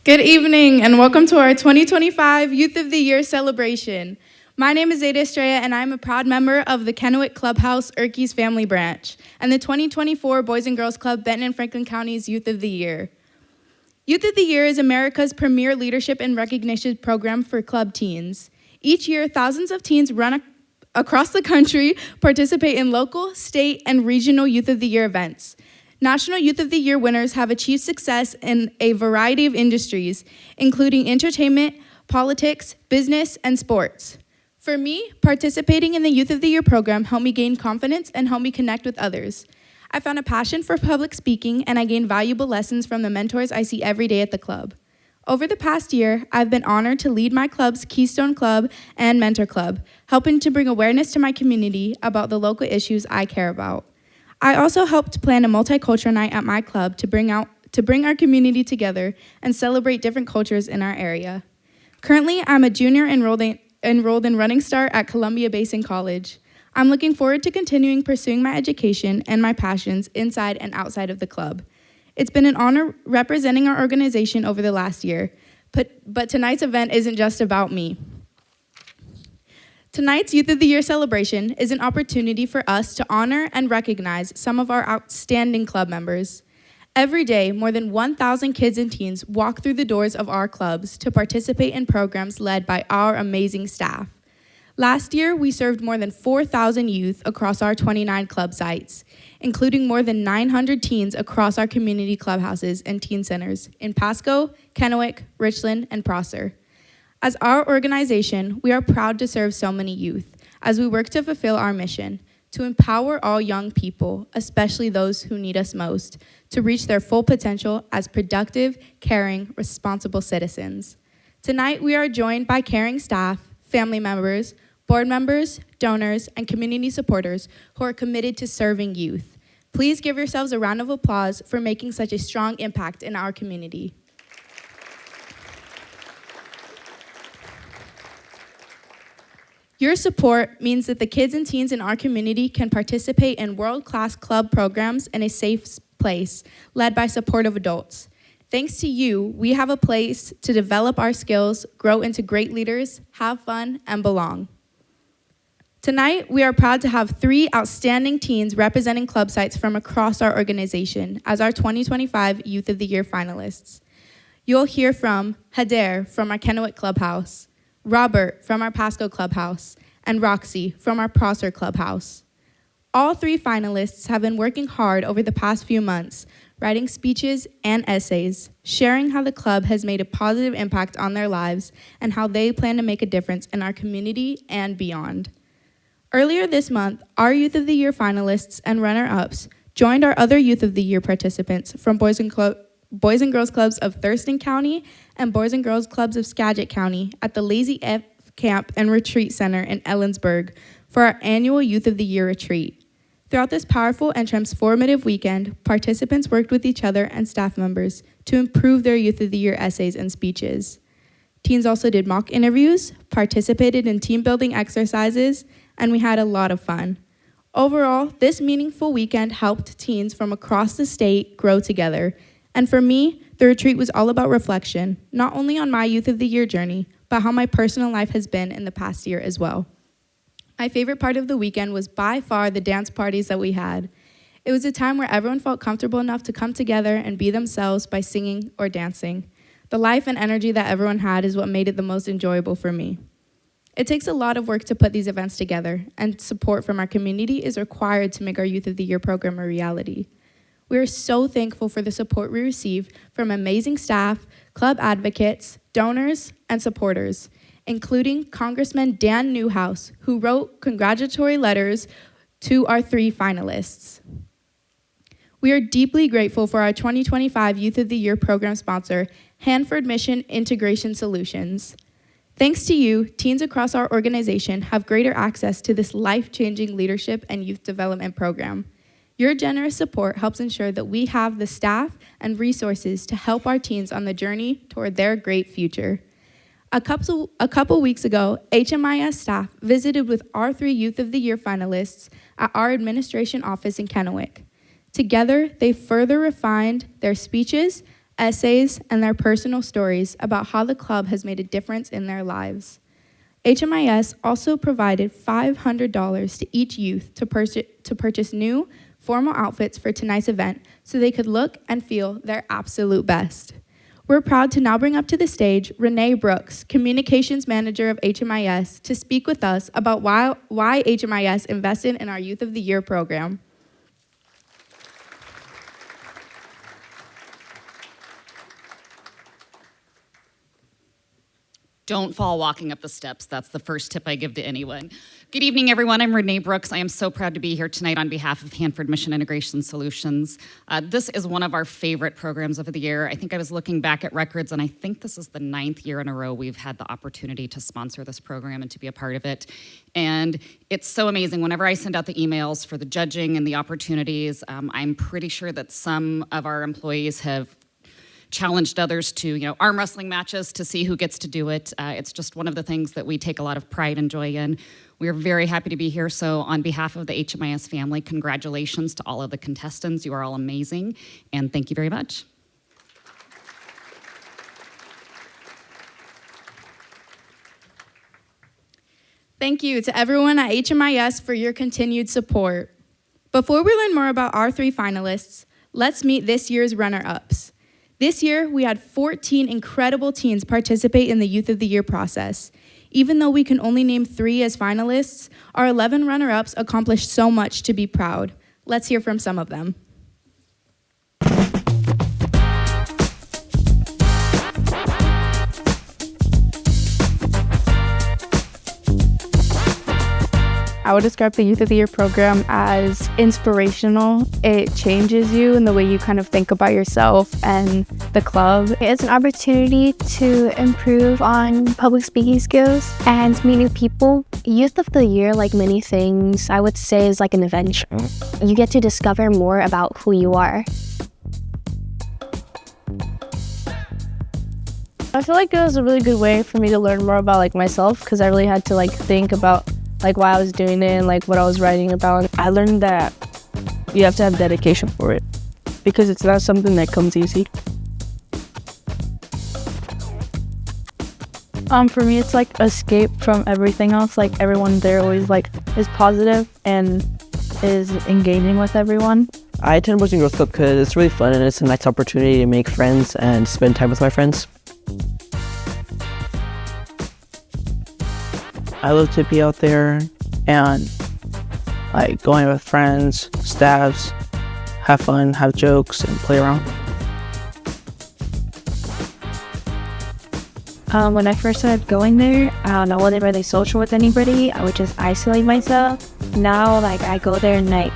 Good evening and welcome to our 2025 Youth of the Year celebration. My name is Zeta Estrella and I'm a proud member of the Kennewick Clubhouse Erkey's Family Branch and the 2024 Boys and Girls Club Benton and Franklin County's Youth of the Year. Youth of the Year is America's premier leadership and recognition program for club teens. Each year, thousands of teens across the country participate in local, state, and regional Youth of the Year events. National Youth of the Year winners have achieved success in a variety of industries, including entertainment, politics, business, and sports. For me, participating in the Youth of the Year program helped me gain confidence and helped me connect with others. I found a passion for public speaking, and I gained valuable lessons from the mentors I see every day at the club. Over the past year, I've been honored to lead my club's Keystone Club and Mentor Club, helping to bring awareness to my community about the local issues I care about. I also helped plan a multicultural night at my club to bring our community together and celebrate different cultures in our area. Currently, I'm a junior enrolled in Running Start at Columbia Basin College. I'm looking forward to continuing pursuing my education and my passions inside and outside of the club. It's been an honor representing our organization over the last year, but tonight's event isn't just about me. Tonight's Youth of the Year celebration is an opportunity for us to honor and recognize some of our outstanding club members. Every day, more than 1,000 kids and teens walk through the doors of our clubs to participate in programs led by our amazing staff. Last year, we served more than 4,000 youth across our 29 club sites, including more than 900 teens across our community clubhouses and teen centers in Pasco, Kennewick, Richland, and Prosser. As our organization, we are proud to serve so many youth as we work to fulfill our mission to empower all young people, especially those who need us most, to reach their full potential as productive, caring, responsible citizens. Tonight, we are joined by caring staff, family members, board members, donors, and community supporters who are committed to serving youth. Please give yourselves a round of applause for making such a strong impact in our community. Your support means that the kids and teens in our community can participate in world-class club programs in a safe place, led by supportive adults. Thanks to you, we have a place to develop our skills, grow into great leaders, have fun, and belong. Tonight, we are proud to have 3 outstanding teens representing club sites from across our organization as our 2025 Youth of the Year finalists. You'll hear from Hader from our Kennewick Clubhouse, Robert from our Pasco Clubhouse, and Roxy from our Prosser Clubhouse. All 3 finalists have been working hard over the past few months, writing speeches and essays, sharing how the club has made a positive impact on their lives and how they plan to make a difference in our community and beyond. Earlier this month, our Youth of the Year finalists and runner-ups joined our other Youth of the Year participants from Boys and Girls Clubs of Thurston County and Boys and Girls Clubs of Skagit County at the Lazy F Camp and Retreat Center in Ellensburg for our annual Youth of the Year retreat. Throughout this powerful and transformative weekend, participants worked with each other and staff members to improve their Youth of the Year essays and speeches. Teens also did mock interviews, participated in team-building exercises, and we had a lot of fun. Overall, this meaningful weekend helped teens from across the state grow together. And for me, the retreat was all about reflection, not only on my Youth of the Year journey, but how my personal life has been in the past year as well. My favorite part of the weekend was by far the dance parties that we had. It was a time where everyone felt comfortable enough to come together and be themselves by singing or dancing. The life and energy that everyone had is what made it the most enjoyable for me. It takes a lot of work to put these events together, and support from our community is required to make our Youth of the Year program a reality. We are so thankful for the support we receive from amazing staff, club advocates, donors, and supporters, including Congressman Dan Newhouse, who wrote congratulatory letters to our 3 finalists. We are deeply grateful for our 2025 Youth of the Year program sponsor, Hanford Mission Integration Solutions. Thanks to you, teens across our organization have greater access to this life-changing leadership and youth development program. Your generous support helps ensure that we have the staff and resources to help our teens on the journey toward their great future. A couple weeks ago, HMIS staff visited with our 3 Youth of the Year finalists at our administration office in Kennewick. Together, they further refined their speeches, essays, and their personal stories about how the club has made a difference in their lives. HMIS also provided $500 to each youth to purchase new, formal outfits for tonight's event so they could look and feel their absolute best. We're proud to now bring up to the stage Renee Brooks, Communications Manager of HMIS, to speak with us about why HMIS invested in our Youth of the Year program. Don't fall walking up the steps. That's the first tip I give to anyone. Good evening, everyone. I'm Renee Brooks. I am so proud to be here tonight on behalf of Hanford Mission Integration Solutions. This is one of our favorite programs of the year. I think I was looking back at records, and I think this is the 9th year in a row we've had the opportunity to sponsor this program and to be a part of it. And it's so amazing. Whenever I send out the emails for the judging and the opportunities, I'm pretty sure that some of our employees have challenged others to, arm wrestling matches to see who gets to do it. It's just one of the things that we take a lot of pride and joy in. We are very happy to be here. So on behalf of the HMIS family, congratulations to all of the contestants. You are all amazing, and thank you very much. Thank you to everyone at HMIS for your continued support. Before we learn more about our 3 finalists, let's meet this year's runner-ups. This year, we had 14 incredible teens participate in the Youth of the Year process. Even though we can only name 3 as finalists, our 11 runner-ups accomplished so much to be proud. Let's hear from some of them. I would describe the Youth of the Year program as inspirational. It changes you in the way you kind of think about yourself and the club. It's an opportunity to improve on public speaking skills and meet new people. Youth of the Year, like many things, I would say is like an adventure. You get to discover more about who you are. I feel like it was a really good way for me to learn more about myself, because I really had to think about why I was doing it and what I was writing about. I learned that you have to have dedication for it, because it's not something that comes easy. For me, it's escape from everything else. Everyone there always is positive and is engaging with everyone. I attend Boys and Girls Club because it's really fun and it's a nice opportunity to make friends and spend time with my friends. I love to be out there and going with friends, staffs, have fun, have jokes, and play around. When I first started going there, I wasn't really social with anybody. I would just isolate myself. Now, I go there and I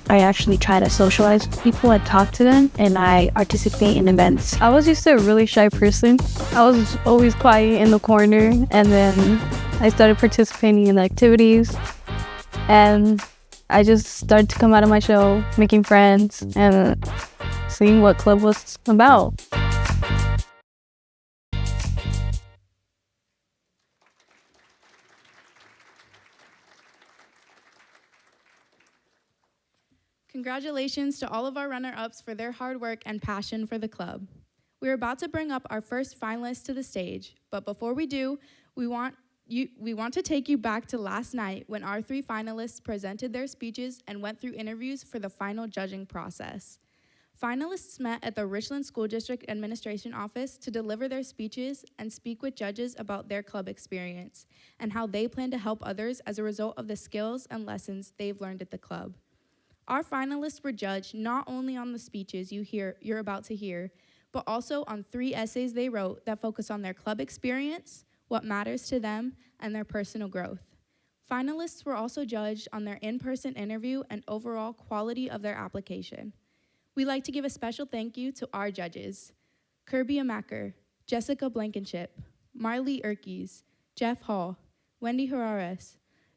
actually try to socialize with people and talk to them, and I participate in events. I was used to a really shy person. I was always quiet in the corner, and then I started participating in activities, and I just started to come out of my shell, making friends and seeing what club was about. Congratulations to all of our runner-ups for their hard work and passion for the club. We're about to bring up our first finalists to the stage, but before we do, we want to take you back to last night when our 3 finalists presented their speeches and went through interviews for the final judging process. Finalists met at the Richland School District Administration Office to deliver their speeches and speak with judges about their club experience and how they plan to help others as a result of the skills and lessons they've learned at the club. Our finalists were judged not only on the speeches you're about to hear, but also on 3 essays they wrote that focus on their club experience, what matters to them, and their personal growth. Finalists were also judged on their in-person interview and overall quality of their application. We'd like to give a special thank you to our judges: Kirby Amaker, Jessica Blankenship, Marley Erkes, Jeff Hall, Wendy Herrera,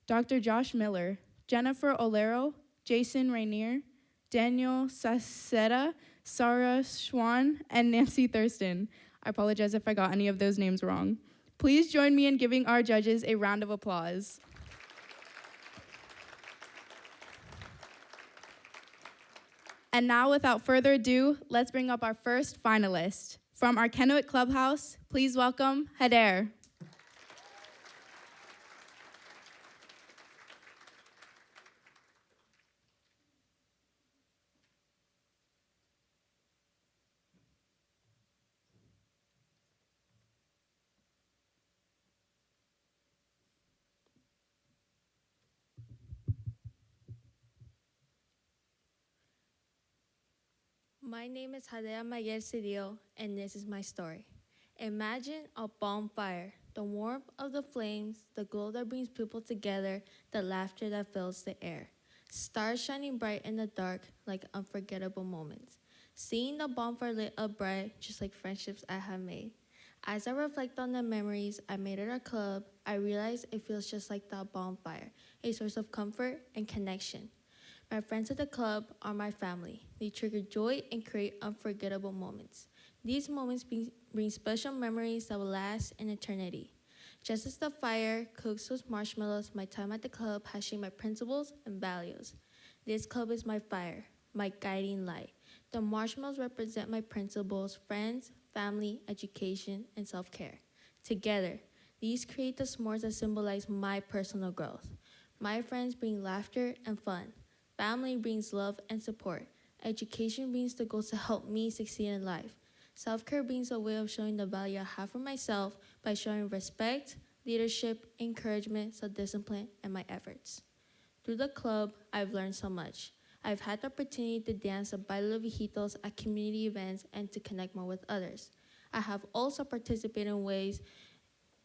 Dr. Josh Miller, Jennifer Olero, Jason Rainier, Daniel Saceta, Sarah Schwan, and Nancy Thurston. I apologize if I got any of those names wrong. Please join me in giving our judges a round of applause. And now, without further ado, let's bring up our first finalist. From our Kennewick Clubhouse, please welcome Hader. My name is Hadea Mayer Cedillo, and this is my story. Imagine a bonfire, the warmth of the flames, the glow that brings people together, the laughter that fills the air. Stars shining bright in the dark like unforgettable moments. Seeing the bonfire lit up bright, just like friendships I have made. As I reflect on the memories I made at our club, I realize it feels just like that bonfire, a source of comfort and connection. My friends at the club are my family. They trigger joy and create unforgettable moments. These moments bring special memories that will last an eternity. Just as the fire cooks those marshmallows, my time at the club has shaped my principles and values. This club is my fire, my guiding light. The marshmallows represent my principles, friends, family, education, and self-care. Together, these create the s'mores that symbolize my personal growth. My friends bring laughter and fun. Family brings love and support. Education brings the goals to help me succeed in life. Self-care brings a way of showing the value I have for myself by showing respect, leadership, encouragement, self-discipline, and my efforts. Through the club, I've learned so much. I've had the opportunity to dance the baile de viejitos at community events and to connect more with others. I have also participated in ways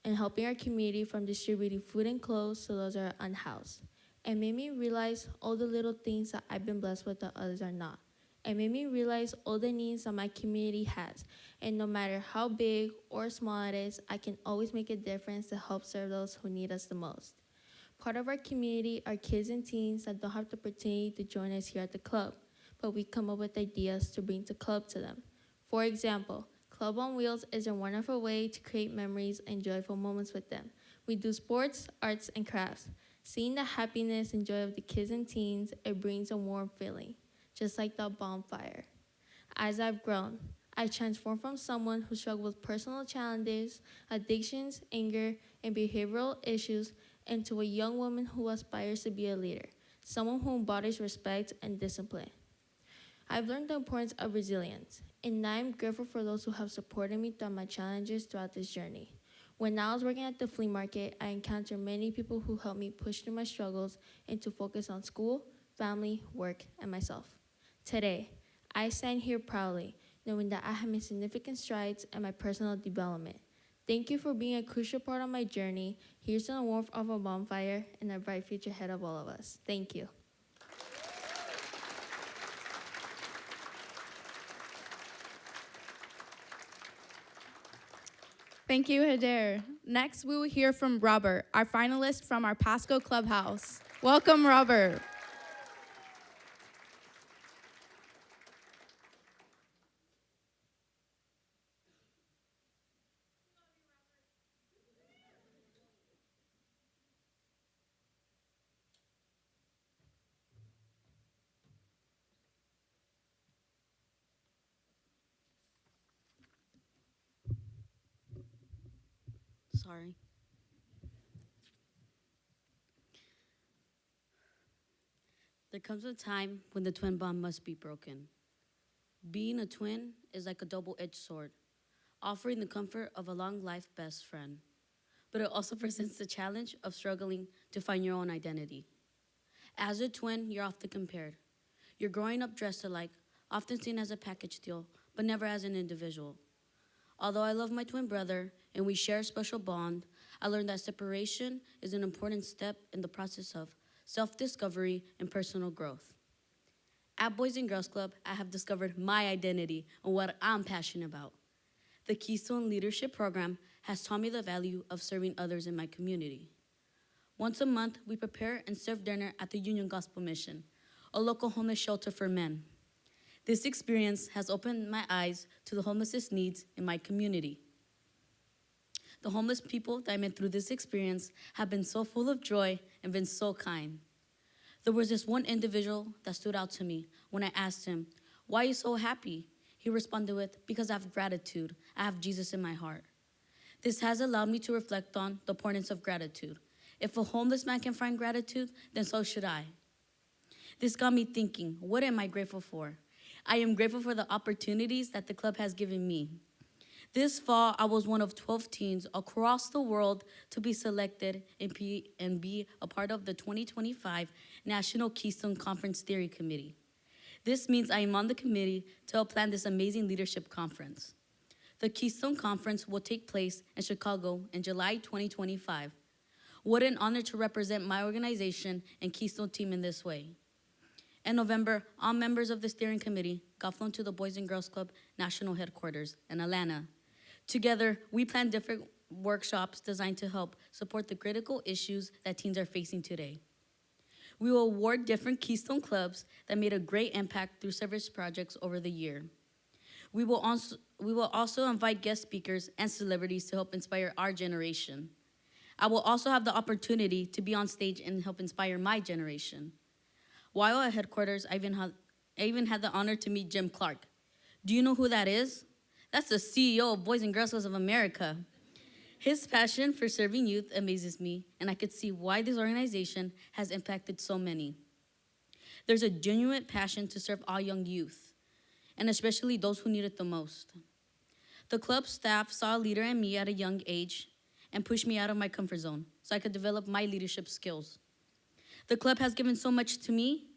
in helping our community, from distributing food and clothes to those that are unhoused. It made me realize all the little things that I've been blessed with that others are not. It made me realize all the needs that my community has, and no matter how big or small it is, I can always make a difference to help serve those who need us the most. Part of our community are kids and teens that don't have the opportunity to join us here at the club, but we come up with ideas to bring the club to them. For example, Club on Wheels is a wonderful way to create memories and joyful moments with them. We do sports, arts, and crafts. Seeing the happiness and joy of the kids and teens, it brings a warm feeling, just like that bonfire. As I've grown, I transformed from someone who struggled with personal challenges, addictions, anger, and behavioral issues into a young woman who aspires to be a leader, someone who embodies respect and discipline. I've learned the importance of resilience, and I'm grateful for those who have supported me through my challenges throughout this journey. When I was working at the flea market, I encountered many people who helped me push through my struggles and to focus on school, family, work, and myself. Today, I stand here proudly, knowing that I have made significant strides in my personal development. Thank you for being a crucial part of my journey. Here's to the warmth of a bonfire and a bright future ahead of all of us. Thank you. Thank you, Hader. Next, we will hear from Robert, our finalist from our Pasco Clubhouse. Welcome, Robert. Sorry. There comes a time when the twin bond must be broken. Being a twin is like a double-edged sword, offering the comfort of a long-life best friend. But it also presents the challenge of struggling to find your own identity. As a twin, you're often compared. You're growing up dressed alike, often seen as a package deal, but never as an individual. Although I love my twin brother and we share a special bond, I learned that separation is an important step in the process of self-discovery and personal growth. At Boys and Girls Club, I have discovered my identity and what I'm passionate about. The Keystone Leadership Program has taught me the value of serving others in my community. Once a month, we prepare and serve dinner at the Union Gospel Mission, a local homeless shelter for men. This experience has opened my eyes to the homelessness needs in my community. The homeless people that I met through this experience have been so full of joy and been so kind. There was this one individual that stood out to me when I asked him, Why are you so happy? He responded with, because I have gratitude. I have Jesus in my heart. This has allowed me to reflect on the importance of gratitude. If a homeless man can find gratitude, then so should I. This got me thinking, what am I grateful for? I am grateful for the opportunities that the club has given me. This fall, I was one of 12 teens across the world to be selected and be a part of the 2025 National Keystone Conference Theory Committee. This means I am on the committee to help plan this amazing leadership conference. The Keystone Conference will take place in Chicago in July 2025. What an honor to represent my organization and Keystone team in this way. In November, all members of the steering committee got flown to the Boys and Girls Club National Headquarters in Atlanta. Together, we planned different workshops designed to help support the critical issues that teens are facing today. We will award different Keystone clubs that made a great impact through service projects over the year. We will also invite guest speakers and celebrities to help inspire our generation. I will also have the opportunity to be on stage and help inspire my generation. While at headquarters, I even had the honor to meet Jim Clark. Do you know who that is? That's the CEO of Boys and Girls Clubs of America. His passion for serving youth amazes me, and I could see why this organization has impacted so many. There's a genuine passion to serve all young youth, and especially those who need it the most. The club staff saw a leader in me at a young age and pushed me out of my comfort zone so I could develop my leadership skills. The club has given so much to me,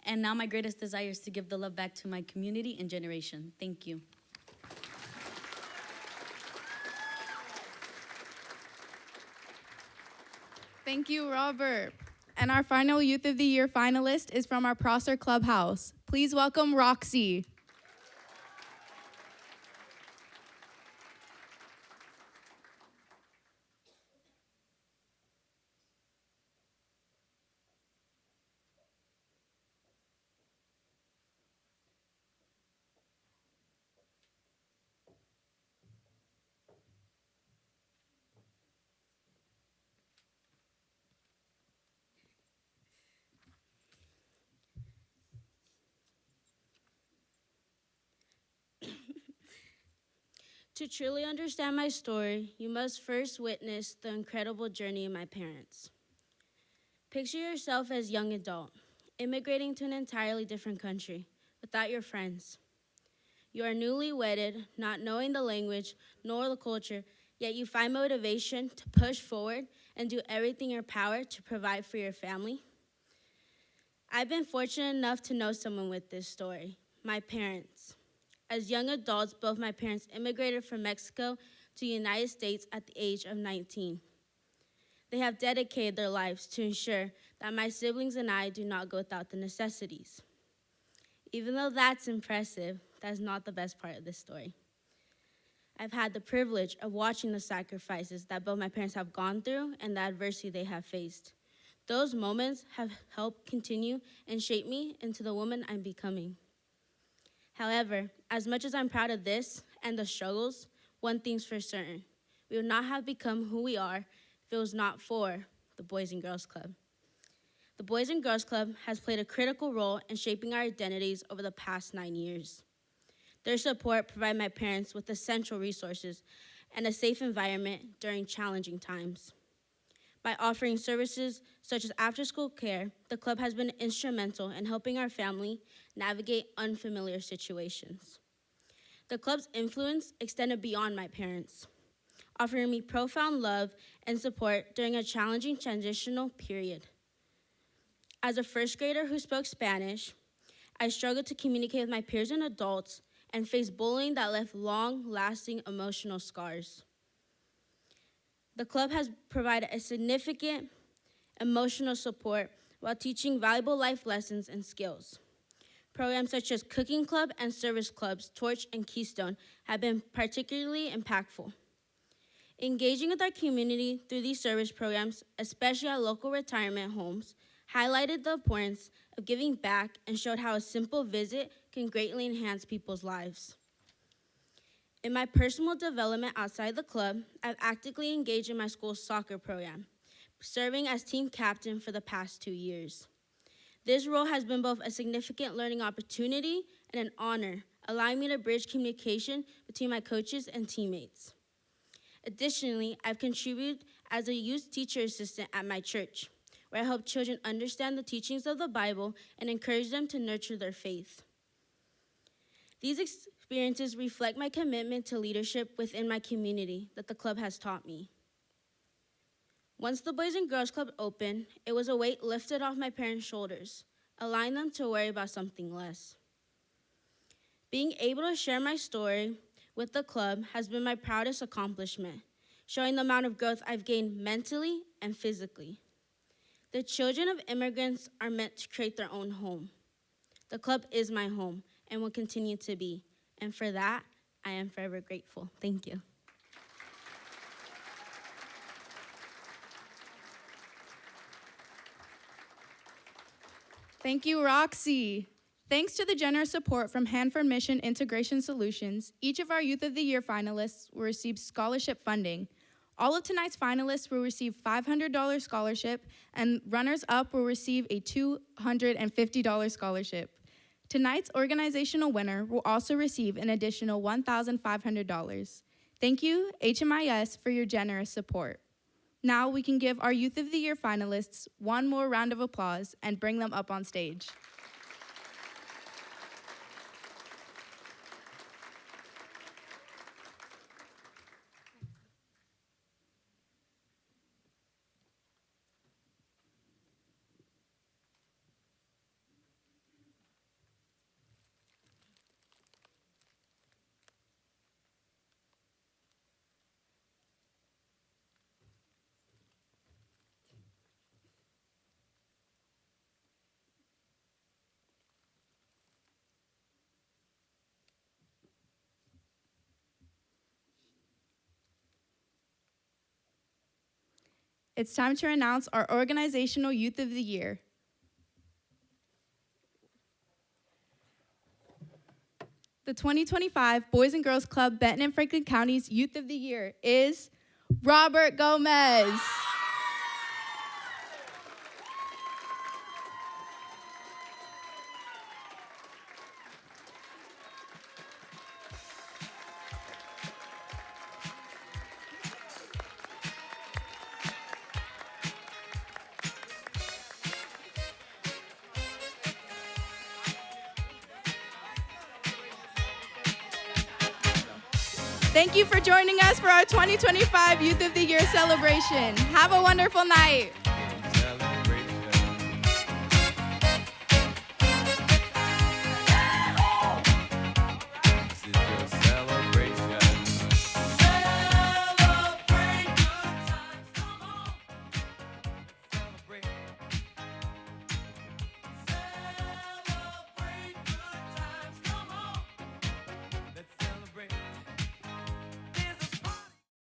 and now my greatest desire is to give the love back to my community and generation. Thank you. Thank you, Robert. And our final Youth of the Year finalist is from our Prosser Clubhouse. Please welcome Roxy. To truly understand my story, you must first witness the incredible journey of my parents. Picture yourself as a young adult, immigrating to an entirely different country, without your friends. You are newly wedded, not knowing the language nor the culture, yet you find motivation to push forward and do everything in your power to provide for your family. I've been fortunate enough to know someone with this story, my parents. As young adults, both my parents immigrated from Mexico to the United States at the age of 19. They have dedicated their lives to ensure that my siblings and I do not go without the necessities. Even though that's impressive, that's not the best part of this story. I've had the privilege of watching the sacrifices that both my parents have gone through and the adversity they have faced. Those moments have helped continue and shape me into the woman I'm becoming. However, as much as I'm proud of this and the struggles, one thing's for certain. We would not have become who we are if it was not for the Boys and Girls Club. The Boys and Girls Club has played a critical role in shaping our identities over the past 9 years. Their support provided my parents with essential resources and a safe environment during challenging times. By offering services such as after-school care, the club has been instrumental in helping our family navigate unfamiliar situations. The club's influence extended beyond my parents, offering me profound love and support during a challenging transitional period. As a first grader who spoke Spanish, I struggled to communicate with my peers and adults and faced bullying that left long-lasting emotional scars. The club has provided a significant emotional support while teaching valuable life lessons and skills. Programs such as Cooking Club and Service Clubs, Torch and Keystone, have been particularly impactful. Engaging with our community through these service programs, especially at local retirement homes, highlighted the importance of giving back and showed how a simple visit can greatly enhance people's lives. In my personal development outside the club, I've actively engaged in my school's soccer program, serving as team captain for the past 2 years. This role has been both a significant learning opportunity and an honor, allowing me to bridge communication between my coaches and teammates. Additionally, I've contributed as a youth teacher assistant at my church, where I help children understand the teachings of the Bible and encourage them to nurture their faith. These experiences reflect my commitment to leadership within my community that the club has taught me. Once the Boys and Girls Club opened, it was a weight lifted off my parents' shoulders, allowing them to worry about something less. Being able to share my story with the club has been my proudest accomplishment, showing the amount of growth I've gained mentally and physically. The children of immigrants are meant to create their own home. The club is my home and will continue to be, and for that, I am forever grateful. Thank you. Thank you, Roxy. Thanks to the generous support from Hanford Mission Integration Solutions, each of our Youth of the Year finalists will receive scholarship funding. All of tonight's finalists will receive $500 scholarship, and runners-up will receive a $250 scholarship. Tonight's organizational winner will also receive an additional $1,500. Thank you, HMIS, for your generous support. Now we can give our Youth of the Year finalists one more round of applause and bring them up on stage. It's time to announce our Organizational Youth of the Year. The 2025 Boys and Girls Club Benton and Franklin County's Youth of the Year is Robert Gomez. Thank you for joining us for our 2025 Youth of the Year celebration. Have a wonderful night.